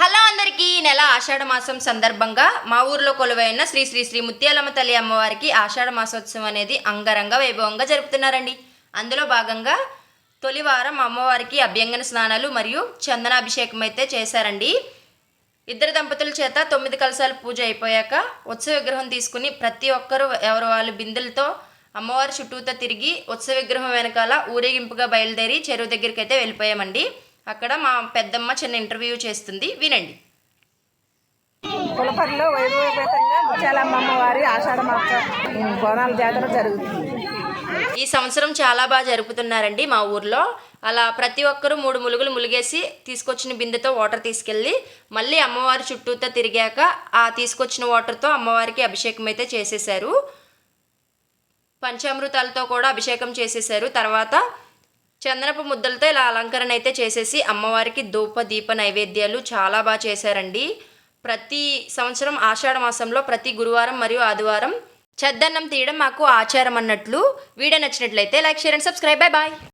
Hello అందరికీ నెల ఆషాఢ మాసం సందర్భంగా మా ఊర్లో కొలువైన శ్రీ శ్రీ శ్రీ ముత్యాలమ్మ తల్లి అమ్మవారికి ఆషాఢ మాసోత్సవం అనేది అంగరంగ వైభవంగా జరుపుతున్నారండి. అందులో భాగంగా తొలి వారం అమ్మవారికి అభ్యంగన స్నానాలు మరియు చందనాభిషేకం అయితే చేశారండి. ఇద్దరు దంపతుల చేత 9 కలశాల పూజ అయిపోయాక ఉత్సవ విగ్రహం తీసుకుని ప్రతి ఒక్కరూ ఎవరు వాళ్ళ బిందెలతో అమ్మవారి చుట్టూతో తిరిగి ఉత్సవ విగ్రహం వెనకాల ఊరేగింపుగా బయలుదేరి చెరువు దగ్గరికి అయితే వెళ్ళిపోయామండి. అక్కడ మా పెద్దమ్మ చిన్న ఇంటర్వ్యూ చేస్తుంది, వినండి. పులపర్తిలో వైభవపేతంగా ముత్యాలమ్మ అమ్మవారి ఆషాఢ మాసం బోనాల జాతర జరుగుతుంది. ఈ సంవత్సరం చాలా బాగా జరుపుతున్నారండి మా ఊర్లో. అలా ప్రతి ఒక్కరూ 3 ములుగులు ములిగేసి తీసుకొచ్చిన బిందెతో వాటర్ తీసుకెళ్ళి మళ్ళీ అమ్మవారి చుట్టూతో తిరిగాక ఆ తీసుకొచ్చిన వాటర్తో అమ్మవారికి అభిషేకం అయితే చేసేసారు. పంచామృతాలతో కూడా అభిషేకం చేసేసారు. తర్వాత చందనపు ముద్దలతో ఇలా అలంకరణ అయితే చేసేసి అమ్మవారికి ధూప దీప నైవేద్యాలు చాలా బాగా చేశారండి. ప్రతి సంవత్సరం ఆషాఢ మాసంలో ప్రతి గురువారం మరియు ఆదివారం చద్దన్నం తీయడం మాకు ఆచారం అన్నట్లు. వీడియో నచ్చినట్లయితే like, share and subscribe. Bye.